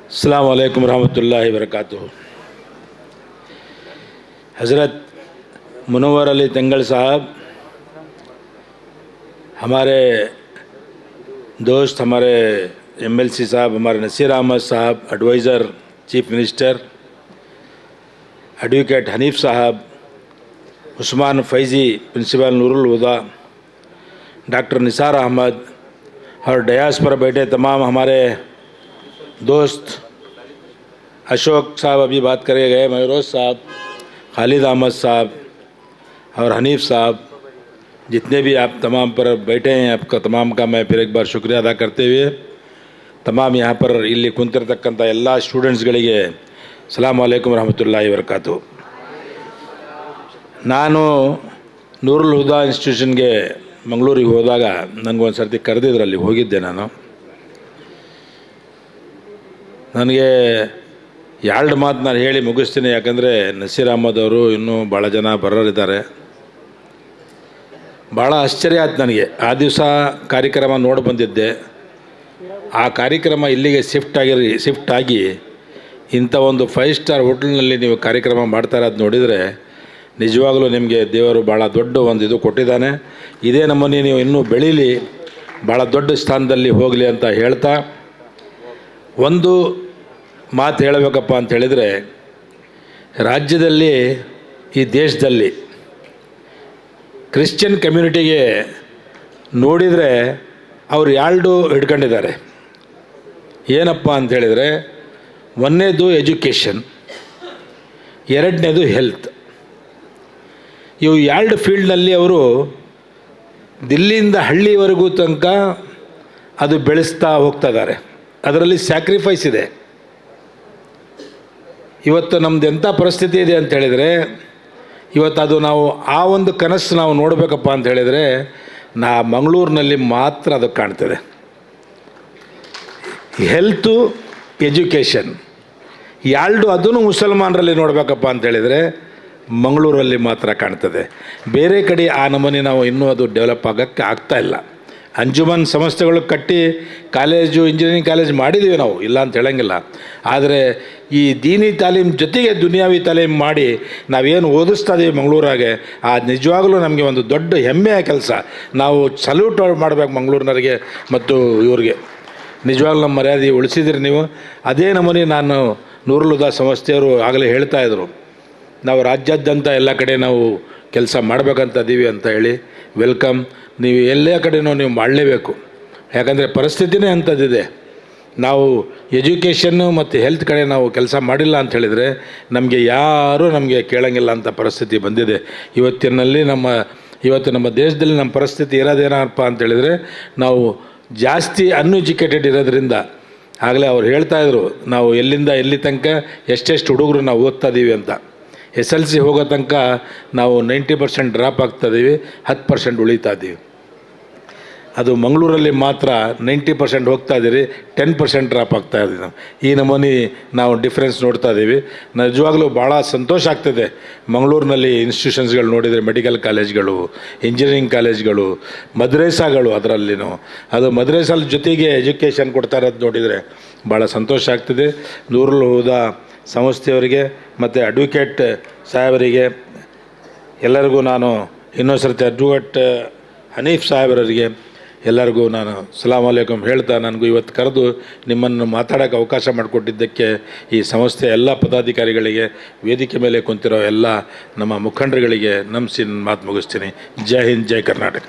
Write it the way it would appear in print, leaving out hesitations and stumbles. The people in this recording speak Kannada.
अस्सलाम वालेकुम रहमतुल्लाहि वबरकातुहू। हज़रत मुनव्वर अली तंगल साहब हमारे दोस्त, हमारे एमएलसी साहब, हमारे नसीर अहमद साहब advisor chief minister, advocate Hanif साहब, उस्मान फैज़ी प्रिंसिपल नूरुल हुदा, डॉक्टर निसार अहमद और डयास पर बैठे तमाम हमारे दोस्त, अशोक साहब अभी बात करे गए, मयूरोज साहब, खालिद अहमद साहब और हनीफ साहब, जितने भी आप तमाम पर बैठे हैं, आपका तमाम का मैं फिर एक बार शुक्रिया अदा करते हुए तमाम यहाँ पर ಇಲ್ಲಿ ಕುಂತಿರತಕ್ಕಂಥ ಎಲ್ಲ ಸ್ಟೂಡೆಂಟ್ಸ್ಗಳಿಗೆ ಸಲಾಮ್ ಅಲೈಕುಮ್ ರಹಮತುಲ್ಲಾಹಿ ವಬರಕಾತು। ನಾನು ನೂರುಲ್ ಹುದಾ ಇನ್ಸ್ಟಿಟ್ಯೂಷನ್ಗೆ ಮಂಗಳೂರಿಗೆ ಹೋದಾಗ ನನಗೊಂದು ಸರ್ತಿ ಕರೆದಿದ್ರು, ಅಲ್ಲಿ ಹೋಗಿದ್ದೆ ನನಗೆ ಎರಡು ಮಾತು ನಾನು ಹೇಳಿ ಮುಗಿಸ್ತೀನಿ, ಯಾಕಂದರೆ ನಸೀರ್ ಅಹಮದ್ ಅವರು ಇನ್ನೂ ಭಾಳ ಜನ ಬರೋರಿದ್ದಾರೆ. ಭಾಳ ಆಶ್ಚರ್ಯ ಆಯ್ತು ನನಗೆ. ಆ ದಿವಸ ಕಾರ್ಯಕ್ರಮ ನೋಡಿ ಬಂದಿದ್ದೆ. ಆ ಕಾರ್ಯಕ್ರಮ ಇಲ್ಲಿಗೆ ಶಿಫ್ಟ್ ಆಗಿ ಇಂಥ ಒಂದು 5 ಸ್ಟಾರ್ ಹೋಟೆಲ್ನಲ್ಲಿ ನೀವು ಕಾರ್ಯಕ್ರಮ ಮಾಡ್ತಾ ಇರೋದು ನೋಡಿದರೆ ನಿಜವಾಗಲೂ ನಿಮಗೆ ದೇವರು ಭಾಳ ದೊಡ್ಡ ಒಂದು ಇದು ಕೊಟ್ಟಿದ್ದಾನೆ. ಇದೇ ನಮ್ಮನ್ನು ನೀವು ಇನ್ನೂ ಬೆಳೀಲಿ, ಭಾಳ ದೊಡ್ಡ ಸ್ಥಾನದಲ್ಲಿ ಹೋಗಲಿ ಅಂತ ಹೇಳ್ತಾ ಒಂದು ಮಾತು ಹೇಳಬೇಕಪ್ಪ ಅಂತ ಹೇಳಿದರೆ, ರಾಜ್ಯದಲ್ಲಿ ಈ ದೇಶದಲ್ಲಿ ಕ್ರಿಶ್ಚಿಯನ್ ಕಮ್ಯುನಿಟಿಗೆ ನೋಡಿದರೆ ಅವರು ಎರಡು ಹಿಡ್ಕೊಂಡಿದ್ದಾರೆ. ಏನಪ್ಪ ಅಂತ ಹೇಳಿದರೆ, ಒಂದನೇದು ಎಜುಕೇಷನ್, ಎರಡನೇದು ಹೆಲ್ತ್. ಇವು ಎರಡು ಫೀಲ್ಡ್ನಲ್ಲಿ ಅವರು ದಿಲ್ಲಿಯಿಂದ ಹಳ್ಳಿವರೆಗೂ ತನಕ ಅದು ಬೆಳೆಸ್ತಾ ಹೋಗ್ತಾ ಇದ್ದಾರೆ. ಅದರಲ್ಲಿ ಸ್ಯಾಕ್ರಿಫೈಸ್ ಇದೆ. ಇವತ್ತು ನಮ್ಮದು ಎಂಥ ಪರಿಸ್ಥಿತಿ ಇದೆ ಅಂತ ಹೇಳಿದರೆ, ಇವತ್ತು ಅದು ನಾವು ಆ ಒಂದು ಕನಸು ನಾವು ನೋಡಬೇಕಪ್ಪ ಅಂತ ಹೇಳಿದರೆ ಮಂಗಳೂರಿನಲ್ಲಿ ಮಾತ್ರ ಅದು ಕಾಣ್ತದೆ. ಹೆಲ್ತು, ಎಜುಕೇಷನ್ ಎರಡು ಅದನ್ನು ಮುಸಲ್ಮಾನರಲ್ಲಿ ನೋಡಬೇಕಪ್ಪ ಅಂತ ಹೇಳಿದರೆ ಮಂಗಳೂರಲ್ಲಿ ಮಾತ್ರ ಕಾಣ್ತದೆ. ಬೇರೆ ಕಡೆ ಆ ನಮೂನೆ ನಾವು ಇನ್ನೂ ಅದು ಡೆವಲಪ್ ಆಗೋಕ್ಕೆ ಆಗ್ತಾಯಿಲ್ಲ. ಅಂಜುಮನ್ ಸಂಸ್ಥೆಗಳು ಕಟ್ಟಿ ಕಾಲೇಜು, ಇಂಜಿನಿಯರಿಂಗ್ ಕಾಲೇಜ್ ಮಾಡಿದ್ದೀವಿ ನಾವು, ಇಲ್ಲ ಅಂತ ಹೇಳಂಗಿಲ್ಲ. ಆದರೆ ಈ ದೀನಿ ತಾಲೀಮ್ ಜೊತೆಗೆ ದುನಿಯಾವಿ ತಾಲೀಮ್ ಮಾಡಿ ನಾವೇನು ಓದಿಸ್ತಾ ಇದ್ದೀವಿ ಮಂಗಳೂರಾಗೆ, ಆ ನಿಜವಾಗಲೂ ನಮಗೆ ಒಂದು ದೊಡ್ಡ ಹೆಮ್ಮೆಯ ಕೆಲಸ. ನಾವು ಸಲ್ಯೂಟ್ ಮಾಡಬೇಕು ಮಂಗಳೂರಿನವರಿಗೆ ಮತ್ತು ಇವ್ರಿಗೆ. ನಿಜವಾಗ್ಲೂ ನಮ್ಮ ಮರ್ಯಾದೆ ಉಳಿಸಿದ್ರಿ ನೀವು. ಅದೇ ನಮೂನೆ ನಾನು ನೂರುಲ್ ಹುದಾ ಸಂಸ್ಥೆಯವರು ಆಗಲೇ ಹೇಳ್ತಾಯಿದ್ರು, ನಾವು ರಾಜ್ಯಾದ್ಯಂತ ಎಲ್ಲ ಕಡೆ ನಾವು ಕೆಲಸ ಮಾಡಬೇಕಂತ ಇದ್ದೀವಿ ಅಂತ ಹೇಳಿ. ವೆಲ್ಕಮ್. ನೀವು ಎಲ್ಲ ಕಡೆಯೂ ನೀವು ಮಾಡಲೇಬೇಕು, ಯಾಕಂದರೆ ಪರಿಸ್ಥಿತಿನೇ ಅಂಥದ್ದಿದೆ. ನಾವು ಎಜುಕೇಷನ್ನು ಮತ್ತು ಹೆಲ್ತ್ ಕಡೆ ನಾವು ಕೆಲಸ ಮಾಡಿಲ್ಲ ಅಂತ ಹೇಳಿದರೆ ನಮಗೆ ಯಾರೂ ನಮಗೆ ಕೇಳೋಂಗಿಲ್ಲ ಅಂತ ಪರಿಸ್ಥಿತಿ ಬಂದಿದೆ. ಇವತ್ತು ನಮ್ಮ ದೇಶದಲ್ಲಿ ನಮ್ಮ ಪರಿಸ್ಥಿತಿ ಇರೋದೇನಪ್ಪ ಅಂತ ಹೇಳಿದರೆ, ನಾವು ಜಾಸ್ತಿ ಅನ್ಎಜುಕೇಟೆಡ್ ಇರೋದ್ರಿಂದ. ಆಗಲೇ ಅವ್ರು ಹೇಳ್ತಾಯಿದ್ರು, ನಾವು ಎಲ್ಲಿಂದ ಎಲ್ಲಿ ತನಕ ಎಷ್ಟೆಷ್ಟು ಹುಡುಗರು ನಾವು ಓದ್ತಾ ಇದ್ದೀವಿ ಅಂತ. SLC ಹೋಗೋ ತನಕ ನಾವು 90% ಡ್ರಾಪ್ ಆಗ್ತಾಯಿದ್ದೀವಿ, 10% ಉಳಿತಾ ಇದ್ದೀವಿ. ಅದು ಮಂಗಳೂರಲ್ಲಿ ಮಾತ್ರ 90% ಹೋಗ್ತಾ ಇದ್ದೀರಿ, 10% ಡ್ರಾಪ್ ಆಗ್ತಾ ಇದ್ದೀವಿ ನಾವು. ಈ ನಮೂನಿ ನಾವು ಡಿಫ್ರೆನ್ಸ್ ನೋಡ್ತಾ ಇದ್ದೀವಿ. ನಿಜವಾಗ್ಲೂ ಭಾಳ ಸಂತೋಷ ಆಗ್ತದೆ ಮಂಗಳೂರಿನಲ್ಲಿ ಇನ್ಸ್ಟಿಟ್ಯೂಷನ್ಸ್ಗಳು ನೋಡಿದರೆ, ಮೆಡಿಕಲ್ ಕಾಲೇಜ್ಗಳು, ಇಂಜಿನಿಯರಿಂಗ್ ಕಾಲೇಜ್ಗಳು, ಮದ್ರೇಸಾಗಳು. ಅದರಲ್ಲಿನೂ ಅದು ಮದ್ರೇಸಾಲ ಜೊತೆಗೆ ಎಜುಕೇಷನ್ ಕೊಡ್ತಾ ಇರೋದು ನೋಡಿದರೆ ಭಾಳ ಸಂತೋಷ ಆಗ್ತದೆ. ನೂರುಲ್ ಹುದಾ ಸಂಸ್ಥೆಯವರಿಗೆ ಮತ್ತು ಅಡ್ವೊಕೇಟ್ ಸಾಹೇಬರಿಗೆ ಎಲ್ಲರಿಗೂ ನಾನು ಇನ್ನೊಂದು ಸರ್ತಿ ಅಡ್ವೊಕೇಟ್ ಹನೀಫ್ ಸಾಹೇಬರಿಗೆ ಎಲ್ಲರಿಗೂ ನಾನು ಸಲಾಮ್ ಅಲೈಕುಮ್ ಹೇಳ್ತಾ, ನನಗೂ ಇವತ್ತು ಕರೆದು ನಿಮ್ಮನ್ನು ಮಾತಾಡೋಕ್ಕೆ ಅವಕಾಶ ಮಾಡಿಕೊಟ್ಟಿದ್ದಕ್ಕೆ ಈ ಸಂಸ್ಥೆಯ ಎಲ್ಲ ಪದಾಧಿಕಾರಿಗಳಿಗೆ, ವೇದಿಕೆ ಮೇಲೆ ಕುಂತಿರೋ ಎಲ್ಲ ನಮ್ಮ ಮುಖಂಡರುಗಳಿಗೆ ನಮಿಸಿ ಮಾತು ಮುಗಿಸ್ತೀನಿ. ಜೈ ಹಿಂದ್, ಜೈ ಕರ್ನಾಟಕ.